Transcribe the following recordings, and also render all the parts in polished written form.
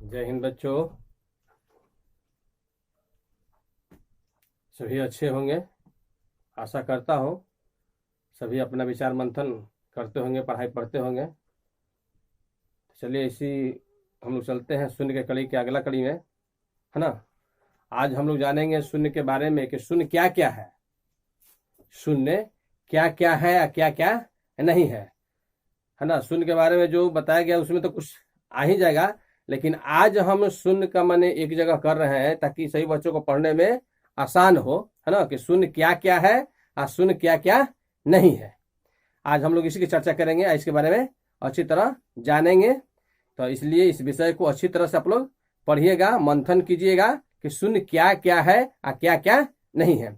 जय हिंद बच्चों। सभी अच्छे होंगे, आशा करता हूँ। सभी अपना विचार मंथन करते होंगे, पढ़ाई पढ़ते होंगे। चलिए इसी हम लोग चलते हैं शून्य के कड़ी के अगला कड़ी में, है ना। आज हम लोग जानेंगे शून्य के बारे में कि शून्य क्या क्या है, शून्य क्या क्या है या क्या क्या नहीं है ना। शून्य के बारे में जो बताया गया उसमें तो कुछ आ ही जाएगा, लेकिन आज हम शून्य का माने एक जगह कर रहे हैं ताकि सही बच्चों को पढ़ने में आसान हो, है ना, कि शून्य क्या क्या है और शून्य क्या क्या नहीं है। आज हम लोग इसी की चर्चा करेंगे, इसके बारे में अच्छी तरह जानेंगे। तो इसलिए इस विषय को अच्छी तरह से आप लोग पढ़िएगा, मंथन कीजिएगा कि शून्य क्या क्या है और क्या क्या नहीं है।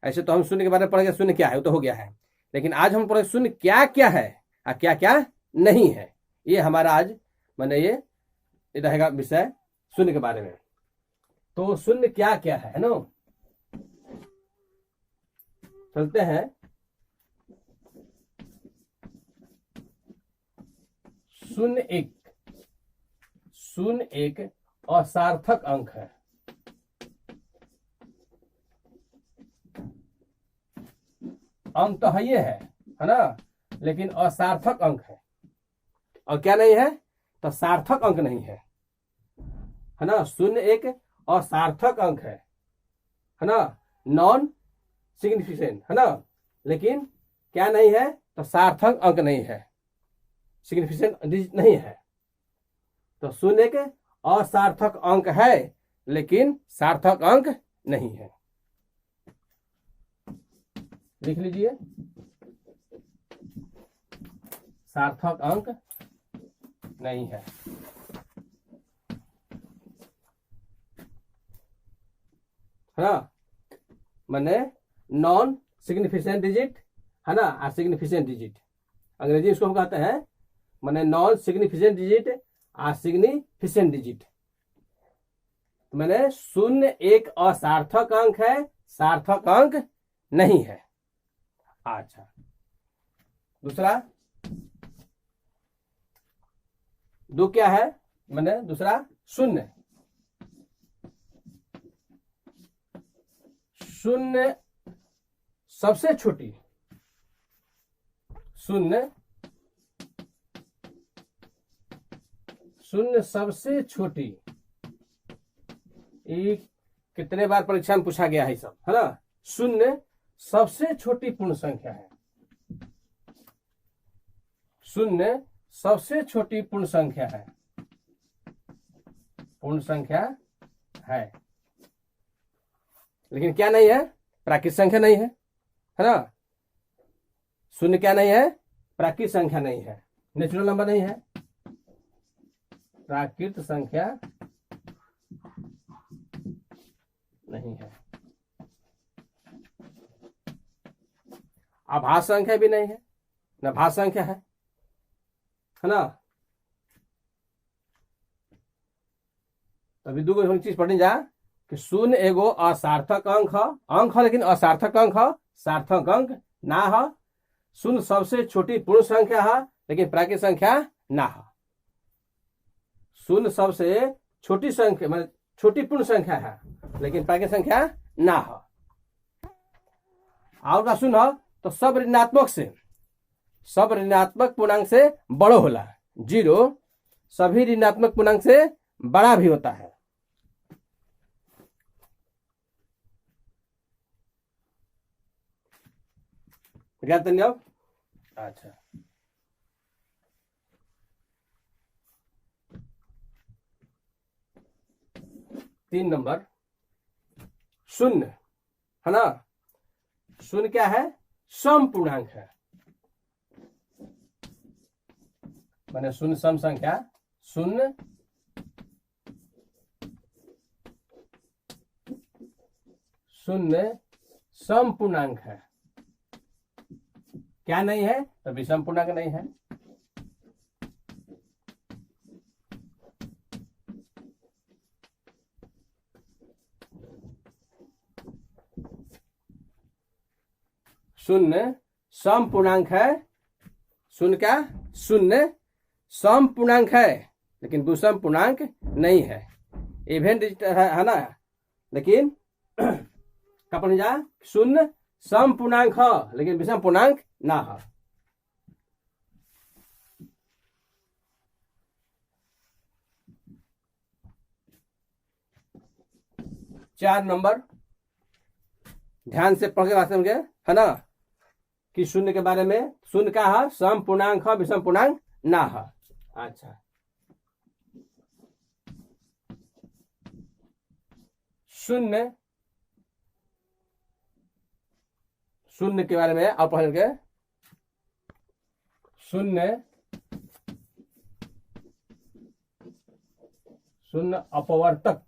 ऐसे तो हम शून्य के बारे में पढ़ेंगे, शून्य क्या है वो तो हो गया है, लेकिन आज हम पढ़ेंगे शून्य क्या क्या है और क्या क्या नहीं है। ये हमारा आज माने ये रहेगा विषय शून्य के बारे में। तो शून्य क्या क्या है ना, चलते हैं। शून्य एक असार्थक अंक है। अंक तो है, ये है ना, लेकिन असार्थक अंक है। और क्या नहीं है तो सार्थक अंक नहीं है ना। शून्य एक असार्थक अंक है ना, नॉन सिग्निफिकेंट है ना, लेकिन क्या नहीं है तो सार्थक अंक नहीं है, सिग्निफिकेंट डिजिट नहीं है। तो शून्य एक असार्थक अंक है लेकिन सार्थक अंक नहीं है। लिख लीजिए, सार्थक अंक नहीं है ना, माने नॉन सिग्निफिकेंट डिजिट है ना, और सिग्निफिकेंट डिजिट अंग्रेजी इसको हम कहते हैं, माने नॉन सिग्निफिकेंट डिजिट और सिग्निफिकेंट डिजिट। माने शून्य एक असार्थक अंक है, सार्थक अंक नहीं है। अच्छा, दूसरा दो क्या है, माने दूसरा शून्य। शून्य सबसे छोटी, शून्य सबसे छोटी, ये कितने बार परीक्षा में पूछा गया है सब, है ना। शून्य सबसे छोटी पूर्ण संख्या है। शून्य सबसे छोटी पूर्ण संख्या है, पूर्ण संख्या है, लेकिन क्या नहीं है, प्राकृत संख्या नहीं है ना। शून्य क्या नहीं है, प्राकृत संख्या नहीं है, नेचुरल नंबर नहीं है, प्राकृत संख्या नहीं है, आभास संख्या भी नहीं है, न भास संख्या है ना। अभी दो चीज पढ़ने जा कि शून्य एगो असार्थक अंक है लेकिन असार्थक अंक है, सार्थक अंक ना है। शून्य सबसे छोटी पूर्ण संख्या है लेकिन प्राकृत संख्या ना है। शून्य सबसे छोटी संख्या मतलब छोटी पूर्ण संख्या है लेकिन प्राकृत संख्या ना है। और का शून्य तो सब ऋणात्मक पूर्णांक से बड़ो होला। जीरो सभी ऋणात्मक पूर्णांक से बड़ा भी होता है। अच्छा, 3 नंबर शून्य है ना। शून्य क्या है, सम पूर्णांक है, माने शून्य सम संख्या, शून्य सम पूर्णांक है। क्या नहीं है तो विषम पूर्णांक नहीं है। शून्य सम पूर्णांक है, शून्य क्या, शून्य सम पूर्णांक है लेकिन विषम पूर्णांक नहीं है। इवन डिजिट है ना, लेकिन क्या पढ़ जा, शून्य सम पूर्णांक है लेकिन विषम पूर्णांक ना है। चार नंबर ध्यान से पढ़ के बात समझे है ना, कि शून्य के बारे में, शून्य का है सम पूर्णांक है विषम पूर्णांक ना है। अच्छा, शून्य, शून्य के बारे में आप पढ़ के, शून्य, शून्य अपवर्तक,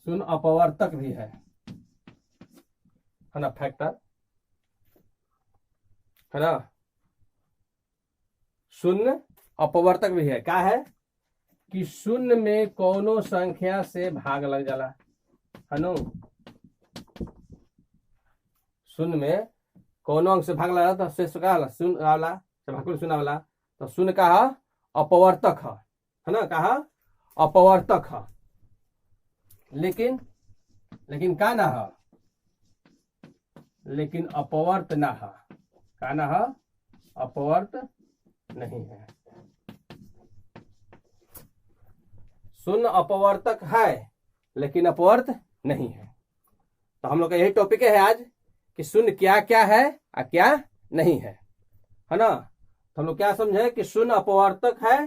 शून्य अपवर्तक भी है ना, फैक्टर है ना, शून्य अपवर्तक भी है। क्या है कि शून्य में कोनो संख्या से भाग लग जाला है ना, शून्य में कोनो अंक से भाग लगा तो शेष का शून्य वाला, भाग शून्य वाला, तो शून्य का अपवर्तक है ना, कहा अपवर्तक है। लेकिन का ना है, लेकिन अपवर्त ना है, का ना है, अपवर्त नहीं है। शून्य अपवर्तक है लेकिन अपवर्त नहीं है। तो हम लोग का यही टॉपिक है आज कि शून्य क्या क्या है और क्या नहीं है ना। तो हम लोग क्या समझे कि शून्य अपवर्तक है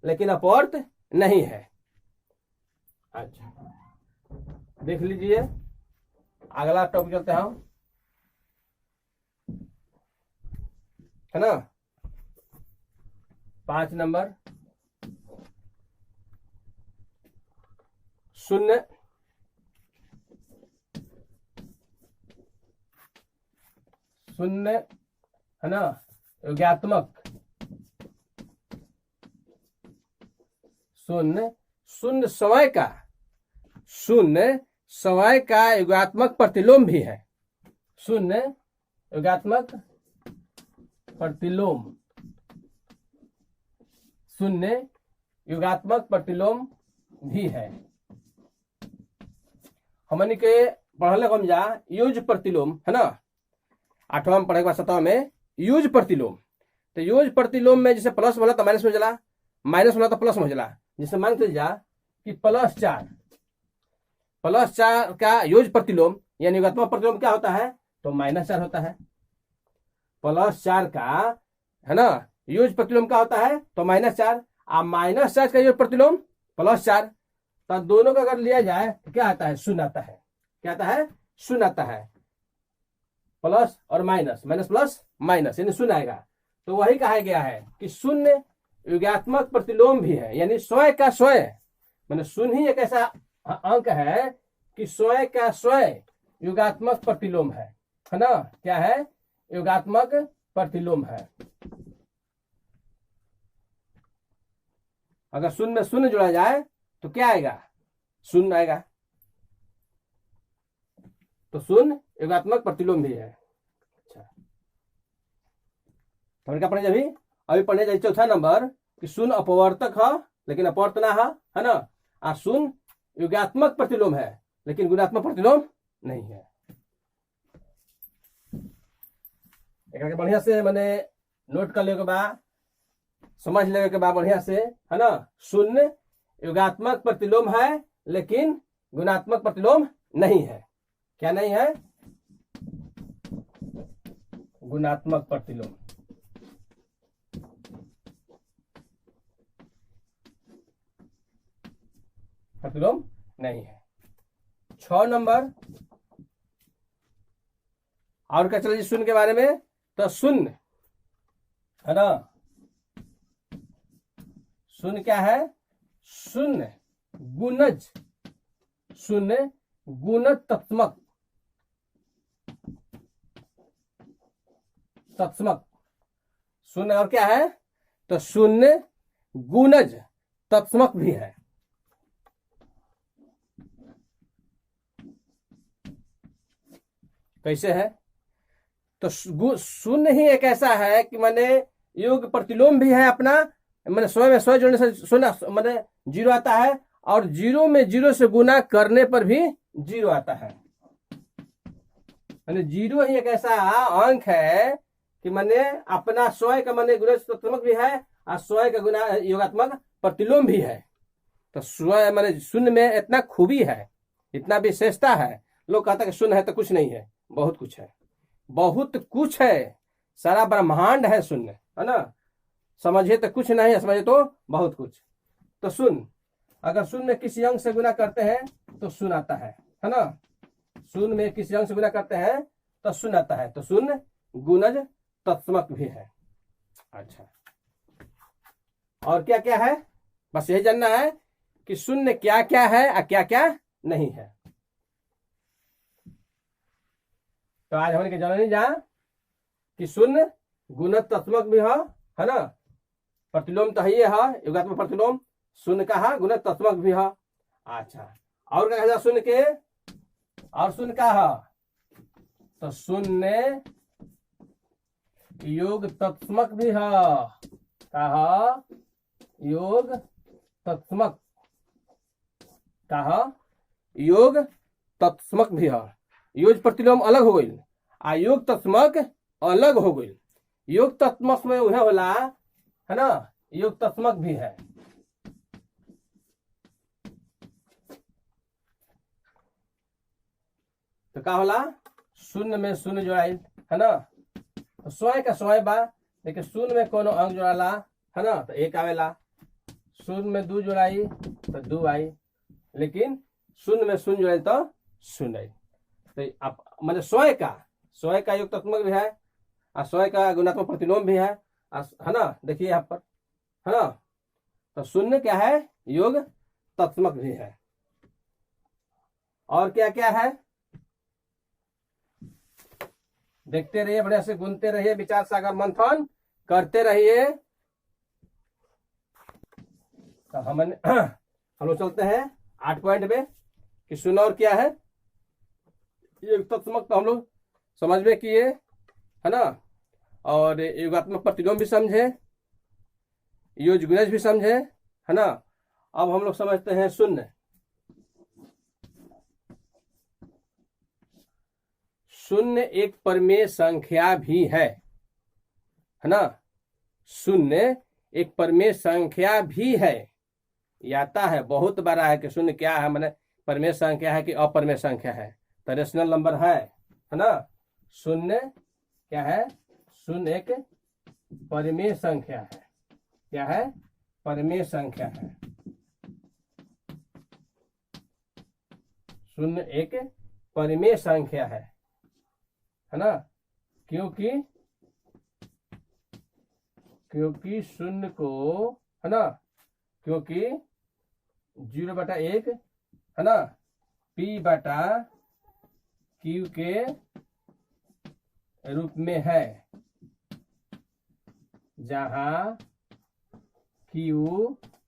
लेकिन अपवर्त नहीं है। अच्छा, देख लीजिए अगला टॉपिक चलते हैं है ना, 5 नंबर, शून्य, शून्य है ना, योगात्मक, शून्य, शून्य समय का, शून्य समय का योगात्मक प्रतिलोम भी है। शून्य योगात्मक प्रतिलोम, शून्य योगात्मक प्रतिलोम भी है। हमने के पढ़ले हम जा यूज प्रतिलोम है ना, 8वां में पढ़े के बाद 7वां में यूज प्रतिलोम। तो यूज प्रतिलोम में जैसे प्लस होला तो माइनस में जाला, माइनस होला तो प्लस में जाला। जैसे मान के जा कि +4, +4 का यूज प्रतिलोम यानी योगात्मक प्रतिलोम क्या होता है, तो -4 होता है। +4 का है ना यूज प्रतिलोम क्या होता है, तो -4, और -4 का यूज प्रतिलोम +4, तो दोनों का अगर लिया जाए तो क्या आता है, शून्य आता है। क्या आता है, शून्य आता है। प्लस और माइनस, माइनस प्लस माइनस यानी शून्य आएगा। तो वही कहा गया है कि शून्य योगात्मक प्रतिलोम भी है, यानी स्वयं का स्वयं, मैंने शून्य ही एक ऐसा अंक है कि स्वयं का स्वयं योगात्मक प्रतिलोम है ना। क्या है, योगात्मक प्रतिलोम है। अगर शून्य में शून्य जोड़ा जाए तो क्या आएगा, शून्य आएगा। तो शून्य योगात्मक प्रतिलोम भी है। अच्छा, तो क्या पढ़े अभी पढ़ने जाए 4था नंबर कि शून्य अपवर्तक है लेकिन अपवर्त ना है ना, और शून्य योगात्मक प्रतिलोम है लेकिन गुणात्मक प्रतिलोम नहीं है। एक बढ़िया से मैंने नोट कर ले के बाद, समझ लेने के बाद बढ़िया से है ना, शून्य योगात्मक प्रतिलोम है लेकिन गुणात्मक प्रतिलोम नहीं है। क्या नहीं है, गुणात्मक प्रतिलोम। प्रतिलोम नहीं है। 6 नंबर, और क्या चलिए शून्य के बारे में, तो शून्य है ना, शून्य क्या है, शून्य गुणज, शून्य गुणत्मक, तत्समक, शून्य और क्या है, तो शून्य गुणज तत्समक भी है। कैसे है, तो शून्य ही एक ऐसा है कि माने योग प्रतिलोम भी है अपना मैंने 100 में 100 जोड़ने से शून्य मैंने 0 आता है, और 0 में 0 से गुना करने पर भी 0 आता है। मैंने 0 ही एक ऐसा अंक है कि मैंने अपना 100 का मैंने गुणात्मक भी है और 100 का गुना योगात्मक प्रतिलोम भी है। तो 100 मैंने शून्य में इतना खूबी है, इतना विशेषता है। लोग कहता है कि शून्य है तो कुछ नहीं है, बहुत कुछ है, बहुत कुछ है, सारा ब्रह्मांड है शून्य, है ना। समझिए तो कुछ नहीं है, समझिए तो बहुत कुछ। तो शून्य, अगर शून्य में किसी अंक से गुना करते हैं तो शून्य आता है ना। शून्य में किसी अंक से गुना करते हैं तो शून्य आता है। तो शून्य गुणज तत्समक भी है। अच्छा, और क्या क्या है, बस यही जानना है कि शून्य क्या क्या है और क्या क्या नहीं है। तो आज हमने जाना नहीं जा कि शून्य गुणज तत्समक भी है ना। प्रतिलोम तो ये है, योगात्मक प्रतिलोम शून्य का है, गुणज तत्समक भी है। अच्छा, और क्या कहता शून्य के, और शून्य का है तो शून्य योग तत्समक भी है। कहा योग तत्समक, कहा योग तत्समक भी है। योग प्रतिलोम अलग हो गई आ योग तत्समक अलग हो गई। योग तत्समक में वह होला है ना, योग तत्समक भी है। तो का होला, शून्य में शून्य जोड़ाई है ना, तो 100 का 100 बा, लेकिन शून्य में कोनो अंक जोड़ाला है ना तो 1 आवेला। शून्य में 2 जोड़ाई तो 2 आई, लेकिन शून्य में शून्य जोड़ाई तो 0 आई। तो आप मतलब 100 का योग तत्समक भी है और 100 का गुणात्मक प्रतिलोम भी है ना। देखिए यहाँ पर है ना, तो शून्य क्या है, योग तत्समक भी है। और क्या क्या है, देखते रहिए, बढ़िया से गुनते रहिए, विचार सागर मंथन करते रहिए। तो हम लोग चलते हैं 8 पॉइंट में कि शून्य और क्या है। ये तत्समक तो हम लोग समझ में किए है ना, और योगात्मक प्रतिलोम भी समझे, योग गुणज भी समझे है ना। अब हम लोग समझते हैं शून्य। शून्य एक परिमेय संख्या भी है ना। शून्य एक परिमेय संख्या भी है, आता है बहुत बड़ा है कि शून्य क्या है, मैंने परिमेय संख्या है कि अपरिमेय संख्या है, तो रेशनल नंबर है ना। शून्य क्या है, शून्य एक परिमेय संख्या है। क्या है, परिमेय संख्या है। शून्य एक परिमेय संख्या है ना, क्योंकि शून्य को है ना, क्योंकि 0/1 है ना P/Q के रूप में है, जहां Q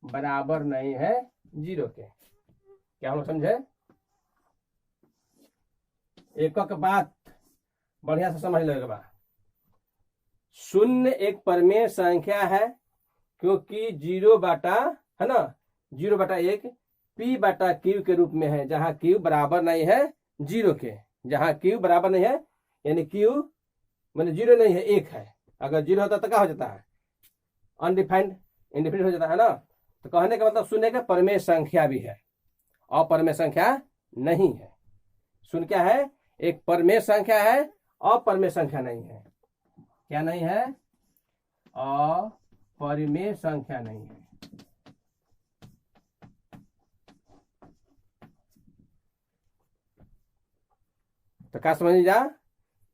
बराबर नहीं है 0 के। क्या हम लोग समझे, एक बात बढ़िया से समझ लेगा। शून्य एक परिमेय संख्या है क्योंकि 0/, है ना, 0/1 P/Q के रूप में है, जहां Q बराबर नहीं है 0 के। जहां Q बराबर नहीं है यानी Q मैंने 0 नहीं है, 1 है। अगर 0 होता तो क्या हो जाता है, अनडिफाइंड, इंडिफिनिट हो जाता है ना। तो कहने का मतलब शून्य का परिमेय संख्या भी है, अपरिमेय संख्या नहीं है। शून्य क्या है, एक परिमेय संख्या है, अपरिमेय संख्या नहीं है। क्या नहीं है, अपरिमेय संख्या नहीं है। तो क्या समझ जा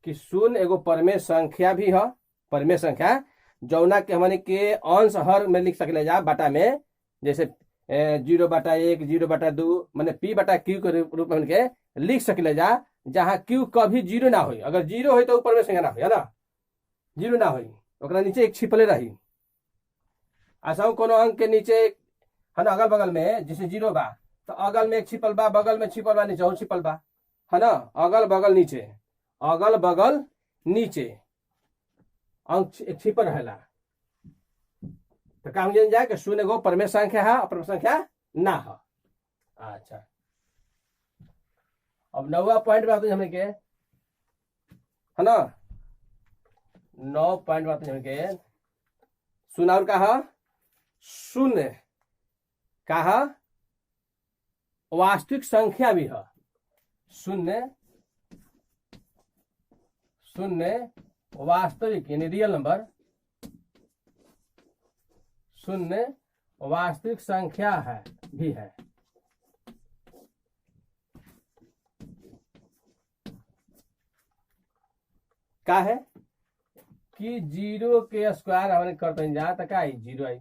कि शून्य एगो परिमेय संख्या भी है। परिमेय संख्या जौना के हमने के अंश हर में लिख सकले जा बटा में, जैसे 0/1 0/2 मैंने P/Q के रूप में के लिख सकले जा, जहां Q कभी 0 ना हो। अगर 0 हो तो ऊपर में संख्या ना हो, है ना, 0 ना हो, ओकरा नीचे एक छिपले रही। ऐसा कोनो अंक के नीचे है ना, अगल बगल में जैसे 0 बा तो अगल में एक छिपल बा, बगल में छिपल बा, नीचे और छिपल बा, है ना, अगल बगल नीचे, अगल बगल नीचे अंक एक छिपल रहेला। तो का जान जाए कि शून्य गो परमेय संख्या है और परमेय संख्या ना है। अच्छा, अब 9वां पॉइंट में आते हैं हमें के, है ना, 9 पॉइंट में आते हैं हमें के शून्य और का है शून्य का है वास्तविक संख्या भी है। शून्य वास्तविक यानी रियल नंबर, शून्य वास्तविक संख्या है भी है। का है कि 0 के स्क्वायर हमने करते हैं जा तक आई 0 आई।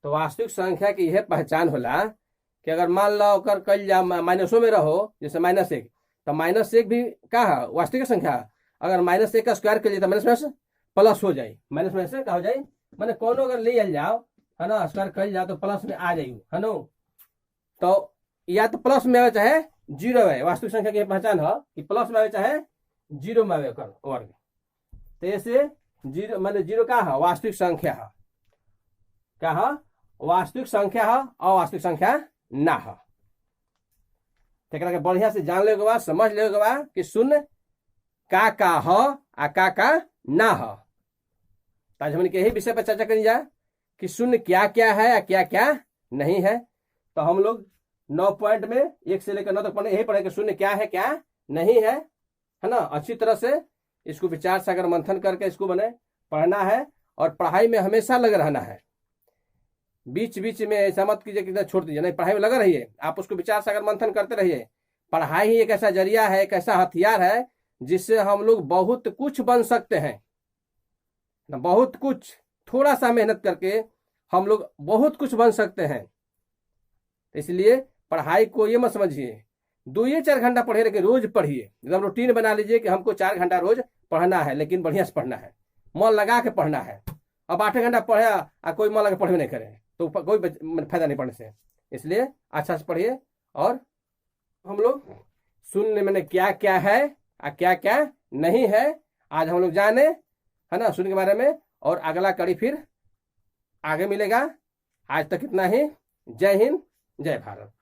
तो वास्तविक संख्या की यह पहचान होला कि अगर मान लो कर कल जा माइनसों में रहो, जैसे -1, तो -1 भी का है वास्तविक संख्या। अगर -1 का स्क्वायर कर लिए तो माइनस में प्लस हो जाए, माइनस में से का हो जाए, मैंने कोनो अगर ले जाओ, है ना, स्क्वायर कर जाओ तो प्लस में आ जाइए, है ना। तो या तो प्लस में आवे चाहे 0 है, वास्तविक संख्या की पहचान है कि प्लस में आवे चाहे 0 में आवे कर वर्ग। तो ऐसे 0 मैंने 0 का है वास्तविक संख्या है, क्या है वास्तविक संख्या है, अवास्तविक संख्या ना है। तो बढ़िया से जान ले बाद समझ ले बाद कि शून्य का है आ का ना है। आज हमने यही विषय पर चर्चा करी जाए कि शून्य क्या क्या है या क्या क्या नहीं है। तो हम लोग 9 पॉइंट में 1 से लेकर 9 तक यही पढ़े कि शून्य क्या है क्या नहीं है ना। अच्छी तरह से इसको विचार सागर मंथन करके इसको बने पढ़ना है और पढ़ाई में हमेशा लगे रहना है। बीच बीच में ऐसा मत कीजिए कि छोड़ दीजिए, नहीं, पढ़ाई में लगे रहिए, आप उसको विचार सागर मंथन करते रहिए। पढ़ाई ही एक ऐसा जरिया है, एक ऐसा हथियार है जिससे हम लोग बहुत कुछ बन सकते हैं, बहुत कुछ, थोड़ा सा मेहनत करके हम लोग बहुत कुछ बन सकते हैं। इसलिए पढ़ाई को ये मत समझिए 2-4 घंटा पढ़े रहे रोज पढ़िए, एकदम रूटीन बना लीजिए कि हमको 4 घंटा रोज पढ़ना है, लेकिन बढ़िया से पढ़ना है, मन लगा के पढ़ना है। अब 8 घंटा पढ़े आ कोई मन लगा पढ़े नहीं करे तो कोई फायदा नहीं पढ़ने से। इसलिए अच्छा से पढ़िए। और हम लोग शून्य में क्या क्या है और क्या क्या नहीं है आज हम लोग जाने, है ना, शून्य के बारे में। और अगला कड़ी फिर आगे मिलेगा। आज तक इतना ही। जय हिंद, जय भारत।